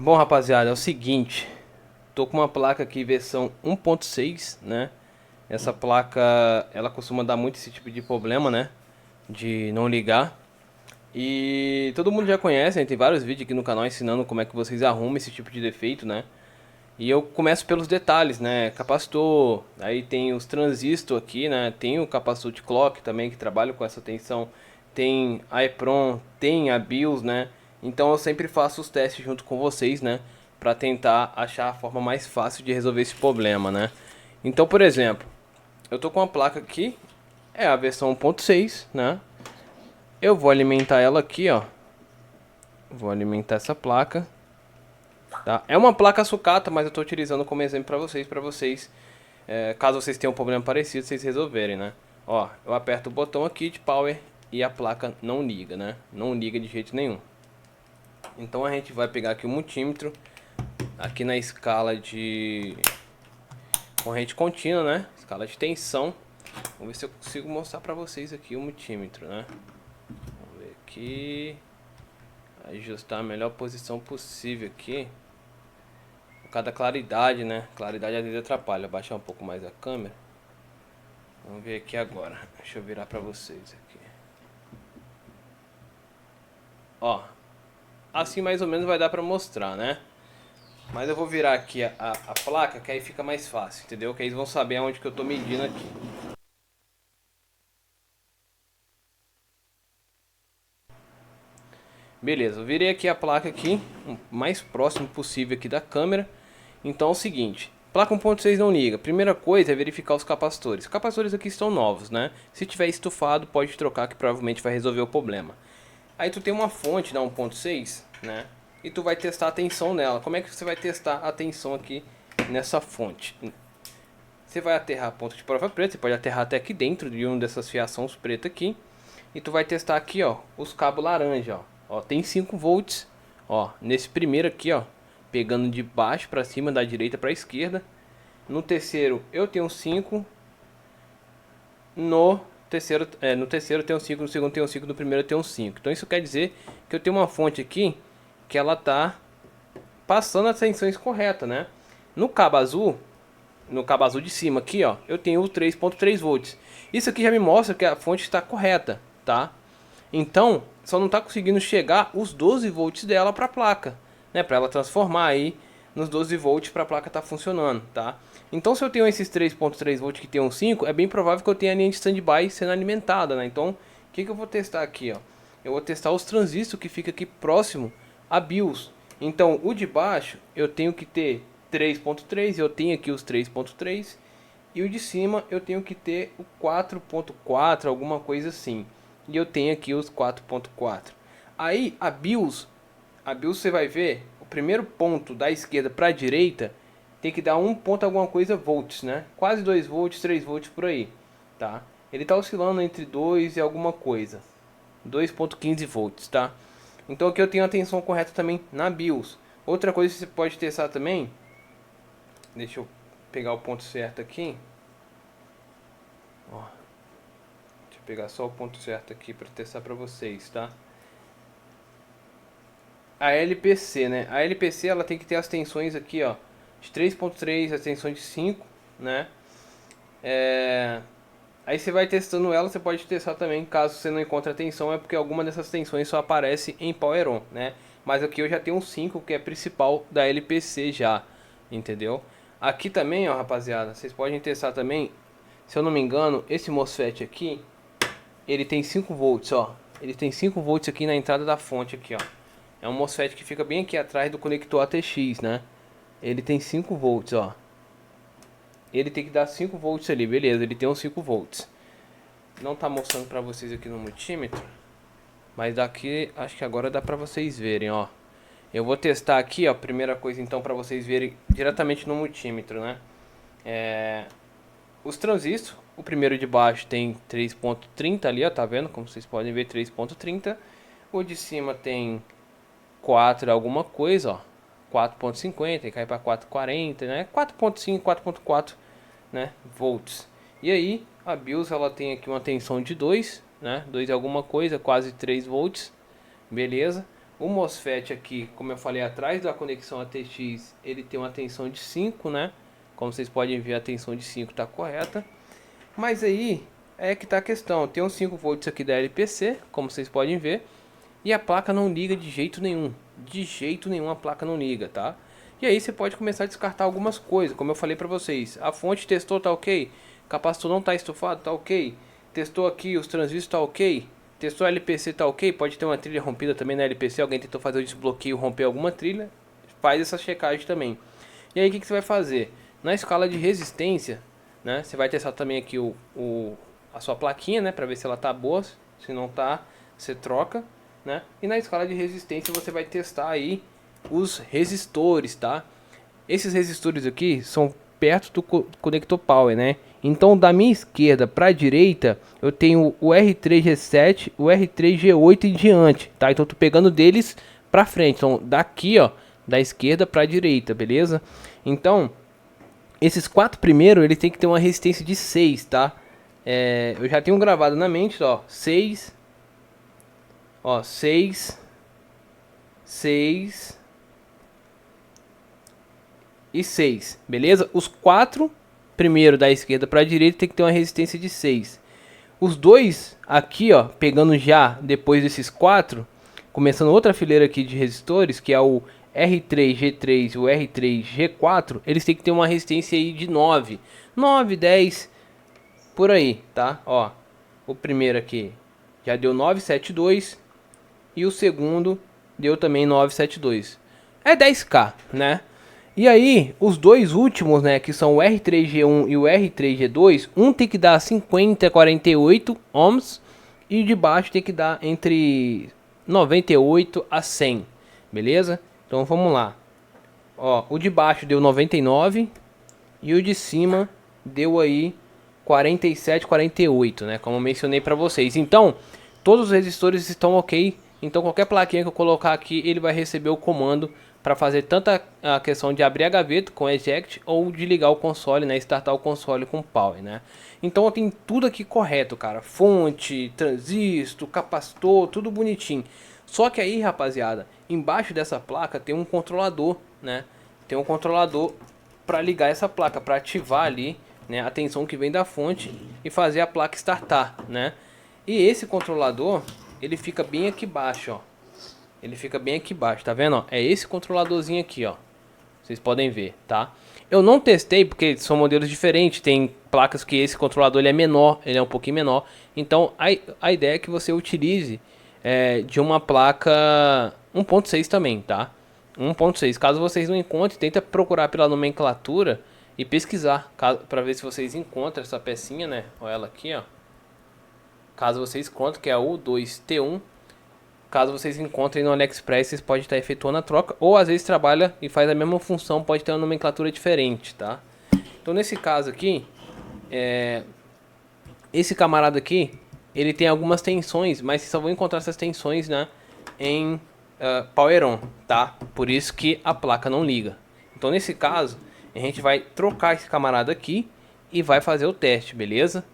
Bom, rapaziada, é o seguinte, tô com uma placa aqui versão 1.6, né? Essa placa, ela costuma dar muito esse tipo de problema, né? De não ligar. E todo mundo já conhece, né? Tem vários vídeos aqui no canal ensinando como é que vocês arrumam esse tipo de defeito, né? E eu começo pelos detalhes, né? Capacitor, aí tem os transistor aqui, né? Tem o capacitor de clock também que trabalha com essa tensão. Tem a EPROM, tem a BIOS, né? Então eu sempre faço os testes junto com vocês, né? Pra tentar achar a forma mais fácil de resolver esse problema, né? Então, por exemplo, eu tô com uma placa aqui, é a versão 1.6, né? Eu vou alimentar ela aqui, ó. Vou alimentar essa placa. Tá? É uma placa sucata, mas eu estou utilizando como exemplo para vocês, caso vocês tenham um problema parecido, vocês resolverem, né? Ó, eu aperto o botão aqui de power e a placa não liga, né? Não liga de jeito nenhum. Então a gente vai pegar aqui o multímetro, aqui na escala de corrente contínua, né? Escala de tensão. Vamos ver se eu consigo mostrar para vocês aqui o multímetro, né? Vamos ver aqui, ajustar a melhor posição possível aqui. Por causa da claridade, né? Claridade às vezes atrapalha. Vou baixar um pouco mais a câmera. Vamos ver aqui agora. Deixa eu virar pra vocês aqui. Ó, assim mais ou menos vai dar pra mostrar, né? Mas eu vou virar aqui a placa, que aí fica mais fácil, entendeu? Que aí eles vão saber aonde que eu tô medindo aqui. Beleza, eu virei aqui a placa aqui, o mais próximo possível aqui da câmera. Então é o seguinte, placa 1.6 não liga. Primeira coisa é verificar os capacitores. Os capacitores aqui estão novos, né? Se tiver estufado, pode trocar que provavelmente vai resolver o problema. Aí tu tem uma fonte da 1.6, né? E tu vai testar a tensão nela. Como é que você vai testar a tensão aqui nessa fonte? Você vai aterrar a ponta de prova preta, você pode aterrar até aqui dentro de uma dessas fiações pretas aqui. E tu vai testar aqui, ó, os cabos laranja, ó. Ó, tem 5 volts, ó, nesse primeiro aqui, ó, pegando de baixo para cima, da direita para a esquerda. No terceiro eu tenho 5, no terceiro tem um 5, no segundo tem um 5, no primeiro tem um 5. Então isso quer dizer que eu tenho uma fonte aqui que ela tá passando as tensões corretas, né? No cabo azul, no cabo azul de cima aqui, ó, eu tenho 3.3 volts. Isso aqui já me mostra que a fonte está correta, tá? Então, só não está conseguindo chegar os 12 volts dela para a placa, né? Para ela transformar aí nos 12 volts para a placa estar funcionando, tá? Então, se eu tenho esses 3.3 volts que tem um 5, é bem provável que eu tenha a linha de standby sendo alimentada, né? Então, o que eu vou testar aqui, ó? Eu vou testar os transistores que fica aqui próximo a BIOS. Então, o de baixo eu tenho que ter 3.3, eu tenho aqui os 3.3, e o de cima eu tenho que ter o 4.4, alguma coisa assim. E eu tenho aqui os 4.4. Aí a BIOS você vai ver, o primeiro ponto da esquerda para a direita tem que dar 1 ponto alguma coisa volts, né? Quase 2 volts, 3 volts por aí, tá? Ele está oscilando entre 2 e alguma coisa. 2.15 volts, tá? Então aqui eu tenho a tensão correta também na BIOS. Outra coisa que você pode testar também, deixa eu pegar o ponto certo aqui. Ó, deixa eu pegar só o ponto certo aqui para testar para vocês, tá? A LPC, né? A LPC ela tem que ter as tensões aqui, ó, de 3.3, as tensões de 5, né? Aí você vai testando ela, você pode testar também, caso você não encontre a tensão, é porque alguma dessas tensões só aparece em Power On, né? Mas aqui eu já tenho um 5, que é principal da LPC já, entendeu? Aqui também, ó, rapaziada, vocês podem testar também, se eu não me engano, esse MOSFET aqui, ele tem 5 volts, ó. Ele tem 5 volts aqui na entrada da fonte aqui, ó. É um MOSFET que fica bem aqui atrás do conector ATX, né? Ele tem 5 volts, ó. Ele tem que dar 5 volts ali, beleza, ele tem uns 5 volts. Não tá mostrando pra vocês aqui no multímetro, mas daqui acho que agora dá pra vocês verem, ó. Eu vou testar aqui, ó, primeira coisa então pra vocês verem diretamente no multímetro, né? Os transistores, o primeiro de baixo tem 3.30 ali, ó, tá vendo? Como vocês podem ver, 3.30. O de cima tem 4 alguma coisa, ó. 4.50 e cai para 4.40, né? 4.5, 4.4, né, volts. E aí, a BIOS ela tem aqui uma tensão de 2, né? 2 alguma coisa, quase 3 volts. Beleza? O MOSFET aqui, como eu falei, atrás da conexão ATX, ele tem uma tensão de 5, né? Como vocês podem ver, a tensão de 5 está correta. Mas aí é que está a questão. Tem uns 5 volts aqui da LPC, como vocês podem ver. E a placa não liga de jeito nenhum. De jeito nenhum a placa não liga, tá? E aí você pode começar a descartar algumas coisas, como eu falei para vocês. A fonte testou, tá ok? Capacitor não tá estufado, tá ok? Testou aqui os transistores, tá ok? Testou a LPC, tá ok? Pode ter uma trilha rompida também na LPC. Alguém tentou fazer o desbloqueio, romper alguma trilha. Faz essa checagem também. E aí o que você vai fazer? Na escala de resistência, né? Você vai testar também aqui a sua plaquinha, né? Para ver se ela tá boa. Se não tá, você troca, né? E na escala de resistência você vai testar aí os resistores, tá? Esses resistores aqui são perto do conector power, né? Então da minha esquerda para a direita eu tenho o R3G7, o R3G8 em diante, tá? Então eu tô pegando deles para frente, então daqui, ó, da esquerda para a direita, beleza? Então esses 4 primeiros ele tem que ter uma resistência de 6, tá? Eu já tenho gravado na mente, ó, 6, ó, 6, 6 e 6, beleza? Os 4 primeiro da esquerda para a direita tem que ter uma resistência de 6. Os dois aqui, ó, pegando já depois desses 4, começando outra fileira aqui de resistores, que é o R3G3 e o R3G4, eles têm que ter uma resistência aí de 9, 9, 10, por aí, tá? Ó, o primeiro aqui já deu 972 e o segundo deu também 972. É 10k, né? E aí, os dois últimos, né, que são o R3G1 e o R3G2, um tem que dar 50 a 48 ohms e o de baixo tem que dar entre 98 a 100, beleza? Então vamos lá. Ó, o de baixo deu 99 e o de cima deu aí 47, 48, né, como eu mencionei para vocês. Então, todos os resistores estão ok. Então qualquer plaquinha que eu colocar aqui, ele vai receber o comando para fazer tanto a questão de abrir a gaveta com eject ou de ligar o console, né, startar o console com power, né. Então tem tudo aqui correto, cara, fonte, transistor, capacitor, tudo bonitinho. Só que aí, rapaziada, embaixo dessa placa tem um controlador, né, tem um controlador para ligar essa placa, para ativar ali, né, a tensão que vem da fonte e fazer a placa startar, né. E esse controlador, ele fica bem aqui embaixo, ó. Ele fica bem aqui embaixo, tá vendo? Ó? É esse controladorzinho aqui, ó. Vocês podem ver, tá? Eu não testei porque são modelos diferentes. Tem placas que esse controlador ele é menor, ele é um pouquinho menor. Então a ideia é que você utilize de uma placa 1.6 também, tá? 1.6. Caso vocês não encontrem, tenta procurar pela nomenclatura e pesquisar para ver se vocês encontram essa pecinha, né? Olha ela aqui, ó. Caso vocês encontrem, que é a U2T1. Caso vocês encontrem no AliExpress, vocês podem estar efetuando a troca. Ou às vezes trabalha e faz a mesma função, pode ter uma nomenclatura diferente, tá? Então nesse caso aqui, esse camarada aqui, ele tem algumas tensões, mas vocês só vão encontrar essas tensões, né, em Power On, tá? Por isso que a placa não liga. Então nesse caso, a gente vai trocar esse camarada aqui e vai fazer o teste, beleza?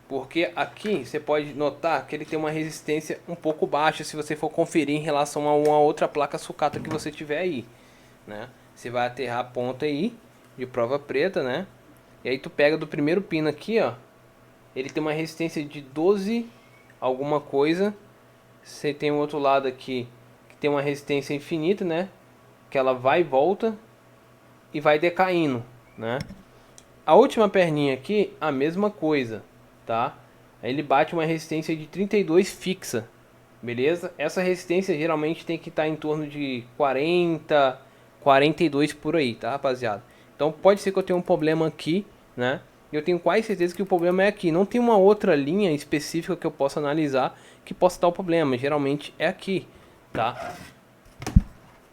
Porque aqui você pode notar que ele tem uma resistência um pouco baixa se você for conferir em relação a uma outra placa sucata que você tiver aí, né? Você vai aterrar a ponta aí de prova preta, né? E aí tu pega do primeiro pino aqui, ó. Ele tem uma resistência de 12 alguma coisa. Você tem um outro lado aqui que tem uma resistência infinita, né? Que ela vai e volta e vai decaindo, né? A última perninha aqui, a mesma coisa, tá? Aí ele bate uma resistência de 32 fixa, beleza? Essa resistência geralmente tem que estar em torno de 40, 42 por aí, tá, rapaziada? Então pode ser que eu tenha um problema aqui, né? Eu tenho quase certeza que o problema é aqui. Não tem uma outra linha específica que eu possa analisar que possa dar o problema. Geralmente é aqui, tá?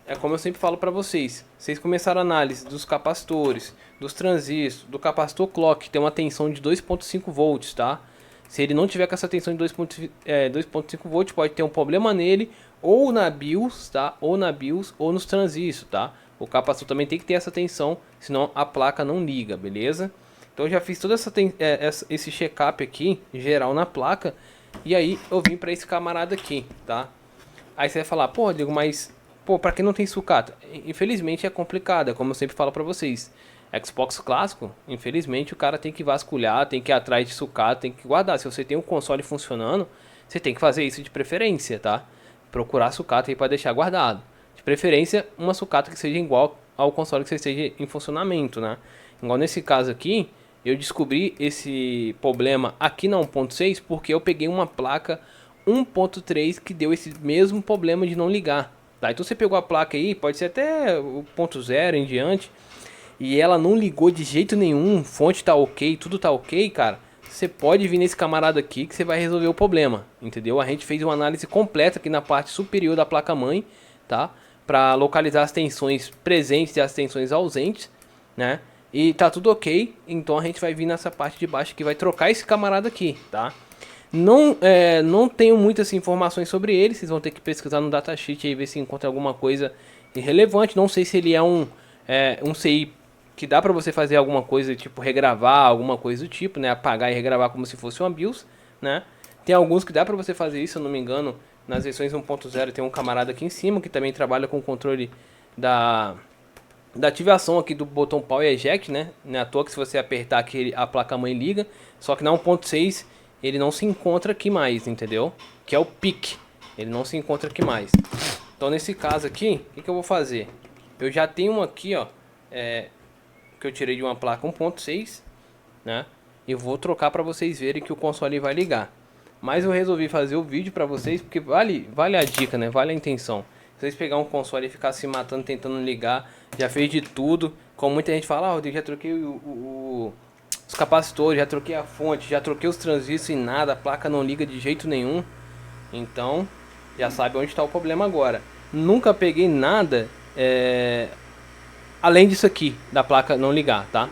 É como eu sempre falo para vocês. Vocês começaram a análise dos capacitores, dos transistores, do capacitor clock, que tem uma tensão de 2.5 volts, tá? Se ele não tiver com essa tensão de 2.5 volts, pode ter um problema nele, ou na BIOS, tá? Ou na BIOS, ou nos transistores, tá? O capacitor também tem que ter essa tensão, senão a placa não liga, beleza? Então eu já fiz todo esse check-up aqui, geral na placa, e aí eu vim para esse camarada aqui, tá? Aí você vai falar, pô, Rodrigo, mas, pô, pra quem não tem sucata? Infelizmente é complicado, é como eu sempre falo pra vocês. Xbox clássico, infelizmente o cara tem que vasculhar, tem que ir atrás de sucata, tem que guardar. Se você tem um console funcionando, você tem que fazer isso de preferência, tá? Procurar sucata aí pra deixar guardado. De preferência, uma sucata que seja igual ao console que você esteja em funcionamento, né? Igual nesse caso aqui, eu descobri esse problema aqui na 1.6 porque eu peguei uma placa 1.3 que deu esse mesmo problema de não ligar. Tá? Então você pegou a placa aí, pode ser até o 0.0 em diante, e ela não ligou de jeito nenhum, fonte tá ok, tudo tá ok, cara. Você pode vir nesse camarada aqui que você vai resolver o problema, entendeu? A gente fez uma análise completa aqui na parte superior da placa-mãe, tá? Para localizar as tensões presentes e as tensões ausentes, né? E tá tudo ok, então a gente vai vir nessa parte de baixo que vai trocar esse camarada aqui, tá? Não tenho muitas informações sobre ele, vocês vão ter que pesquisar no datasheet e ver se encontra alguma coisa irrelevante. Não sei se ele é um CI que dá pra você fazer alguma coisa, tipo regravar, alguma coisa do tipo, né? Apagar e regravar como se fosse uma BIOS, né? Tem alguns que dá pra você fazer isso, se eu não me engano, nas versões 1.0 tem um camarada aqui em cima que também trabalha com o controle da ativação aqui do botão Power Eject, né? Não é à toa que se você apertar aqui a placa-mãe liga, só que na 1.6 ele não se encontra aqui mais, entendeu? Que é o PIC, ele não se encontra aqui mais. Então nesse caso aqui, o que eu vou fazer? Eu já tenho um aqui, ó, que eu tirei de uma placa 1.6, né? E vou trocar para vocês verem que o console vai ligar. Mas eu resolvi fazer o vídeo para vocês porque vale a dica, né? Vale a intenção. Se vocês pegar um console e ficar se matando tentando ligar, já fez de tudo. Como muita gente fala, Rodrigo, já troquei os capacitores, já troquei a fonte, já troquei os transistores e nada, a placa não liga de jeito nenhum. Então, já sabe onde está o problema agora. Nunca peguei nada além disso aqui, da placa não ligar, tá?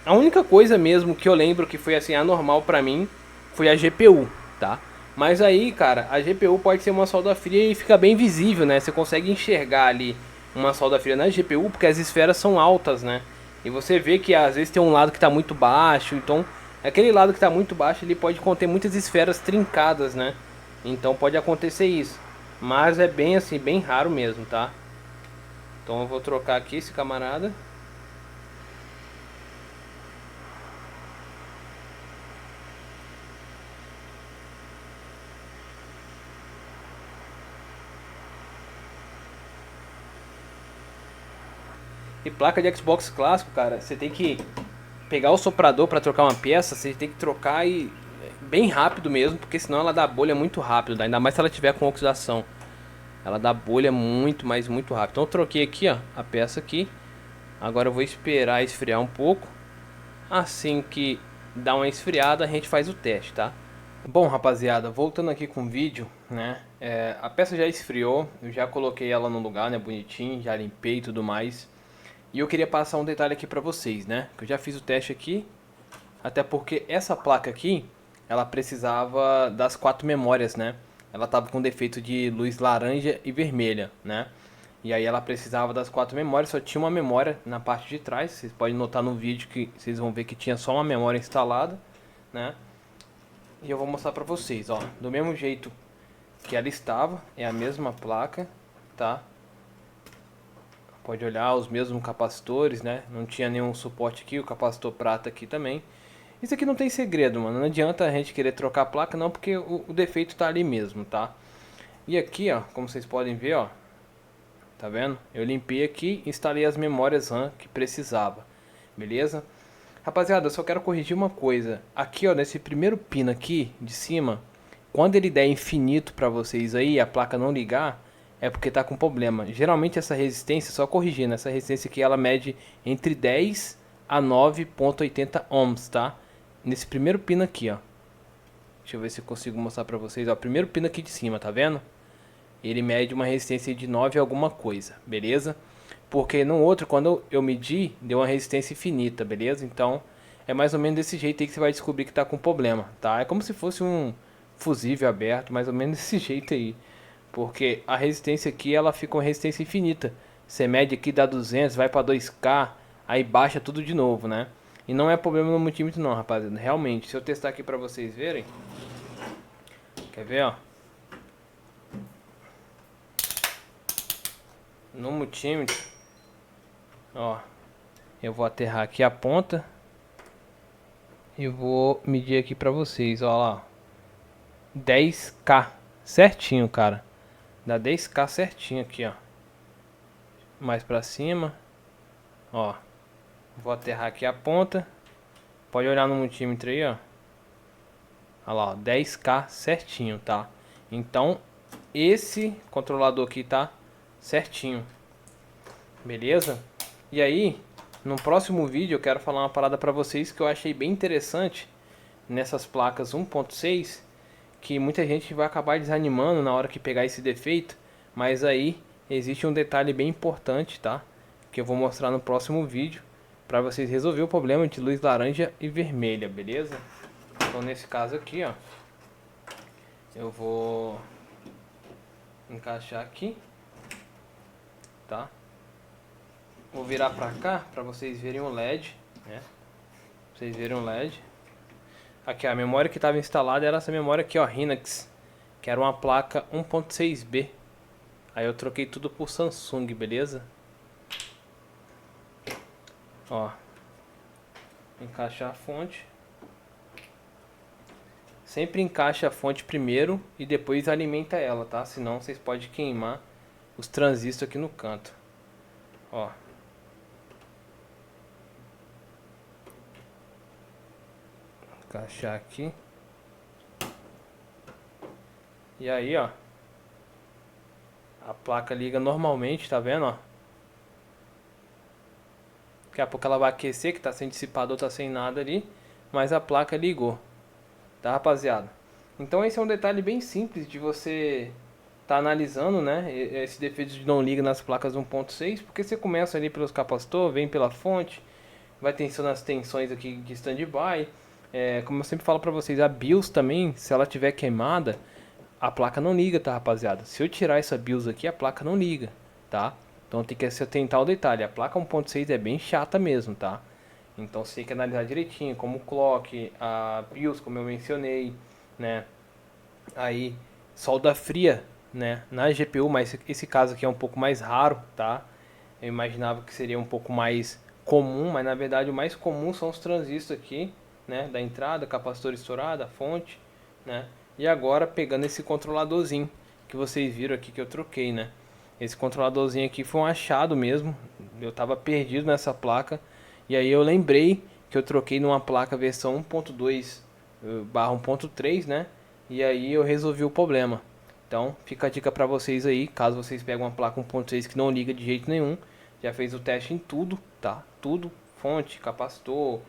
A única coisa mesmo que eu lembro que foi assim anormal pra mim foi a GPU, tá? Mas aí, cara, a GPU pode ser uma solda fria e fica bem visível, né? Você consegue enxergar ali uma solda fria na GPU porque as esferas são altas, né? E você vê que às vezes tem um lado que tá muito baixo, então aquele lado que tá muito baixo ele pode conter muitas esferas trincadas, né? Então pode acontecer isso. Mas é bem assim, bem raro mesmo, tá? Então eu vou trocar aqui esse camarada. E placa de Xbox clássico, cara, você tem que pegar o soprador para trocar uma peça, você tem que trocar e bem rápido mesmo, porque senão ela dá bolha muito rápido, ainda mais se ela tiver com oxidação. Ela dá bolha muito, mas muito rápido. Então eu troquei aqui, ó, a peça aqui. Agora eu vou esperar esfriar um pouco. Assim que dá uma esfriada, a gente faz o teste, tá? Bom, rapaziada, voltando aqui com o vídeo, né? A peça já esfriou, eu já coloquei ela no lugar, né, bonitinho, já limpei e tudo mais. E eu queria passar um detalhe aqui pra vocês, né? Que eu já fiz o teste aqui, até porque essa placa aqui, ela precisava das 4 memórias, né? Ela tava com defeito de luz laranja e vermelha, né? E aí ela precisava das 4 memórias, só tinha uma memória na parte de trás. Vocês podem notar no vídeo que vocês vão ver que tinha só uma memória instalada, né? E eu vou mostrar pra vocês, ó. Do mesmo jeito que ela estava, é a mesma placa, tá? Pode olhar os mesmos capacitores, né? Não tinha nenhum suporte aqui, o capacitor prata aqui também. Isso aqui não tem segredo, mano. Não adianta a gente querer trocar a placa não, porque o defeito tá ali mesmo, tá? E aqui, ó, como vocês podem ver, ó. Tá vendo? Eu limpei aqui e instalei as memórias RAM que precisava. Beleza? Rapaziada, eu só quero corrigir uma coisa. Aqui, ó, nesse primeiro pino aqui de cima, quando ele der infinito pra vocês aí, a placa não ligar, é porque tá com problema. Geralmente essa resistência, só corrigindo, essa resistência aqui ela mede entre 10 a 9,80 ohms, tá? Nesse primeiro pino aqui, ó. Deixa eu ver se eu consigo mostrar pra vocês, ó. Primeiro pino aqui de cima, tá vendo? Ele mede uma resistência de 9 alguma coisa, beleza? Porque no outro, quando eu medi, deu uma resistência infinita, beleza? Então, é mais ou menos desse jeito aí que você vai descobrir que tá com problema, tá? É como se fosse um fusível aberto, mais ou menos desse jeito aí. Porque a resistência aqui, ela fica com resistência infinita. Você mede aqui, dá 200, vai pra 2K, aí baixa tudo de novo, né? E não é problema no multímetro não, rapaziada. Realmente, se eu testar aqui pra vocês verem. Quer ver, ó? no multímetro, ó, eu vou aterrar aqui a ponta e vou medir aqui pra vocês, ó lá, 10K certinho, cara, dá 10K certinho aqui, ó, mais pra cima, ó, vou aterrar aqui a ponta, pode olhar no multímetro aí, ó, olha lá, ó, 10K certinho, tá? Então, esse controlador aqui tá certinho, beleza? E aí, no próximo vídeo eu quero falar uma parada pra vocês que eu achei bem interessante nessas placas 1.6, que muita gente vai acabar desanimando na hora que pegar esse defeito, mas aí existe um detalhe bem importante, tá? Que eu vou mostrar no próximo vídeo para vocês resolver o problema de luz laranja e vermelha, beleza? Então nesse caso aqui, ó, eu vou encaixar aqui, tá? Vou virar pra cá para vocês verem o LED, né? Pra vocês verem o LED. Aqui, a memória que estava instalada era essa memória aqui, ó, Hynix, que era uma placa 1.6B. Aí eu troquei tudo por Samsung, beleza? Ó, encaixar a fonte. Sempre encaixa a fonte primeiro e depois alimenta ela, tá? Senão vocês podem queimar os transistores aqui no canto. Ó. Encaixar aqui. E aí, ó, a placa liga normalmente, tá vendo, ó? Daqui a pouco ela vai aquecer, que tá sem dissipador, tá sem nada ali, mas a placa ligou, tá, rapaziada? Então esse é um detalhe bem simples de você tá analisando, né, esse defeito de não liga nas placas 1.6, porque você começa ali pelos capacitores, vem pela fonte, vai tensionando as tensões aqui de standby. Como eu sempre falo pra vocês, a BIOS também, se ela tiver queimada, a placa não liga, tá, rapaziada? Se eu tirar essa BIOS aqui, a placa não liga, tá? Então tem que se atentar ao detalhe. A placa 1.6 é bem chata mesmo, tá? Então você tem que analisar direitinho, como o clock, a BIOS, como eu mencionei, né? Aí, solda fria, né? Na GPU, mas esse caso aqui é um pouco mais raro, tá? Eu imaginava que seria um pouco mais comum, mas na verdade o mais comum são os transistores aqui, né? Da entrada, capacitor estourado, a fonte, né? E agora pegando esse controladorzinho que vocês viram aqui que eu troquei, né? Esse controladorzinho aqui foi um achado mesmo. Eu tava perdido nessa placa. E aí eu lembrei que eu troquei numa placa versão 1.2 barra 1.3, né? E aí eu resolvi o problema. Então fica a dica pra vocês aí, caso vocês peguem uma placa 1.6 que não liga de jeito nenhum. Já fez o teste em tudo, tá? Tudo, fonte, capacitor,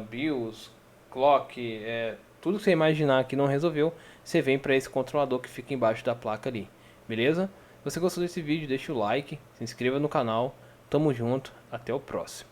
BIOS, clock, tudo que você imaginar que não resolveu, você vem para esse controlador que fica embaixo da placa ali, beleza? Se você gostou desse vídeo, deixa o like, se inscreva no canal, tamo junto, até o próximo.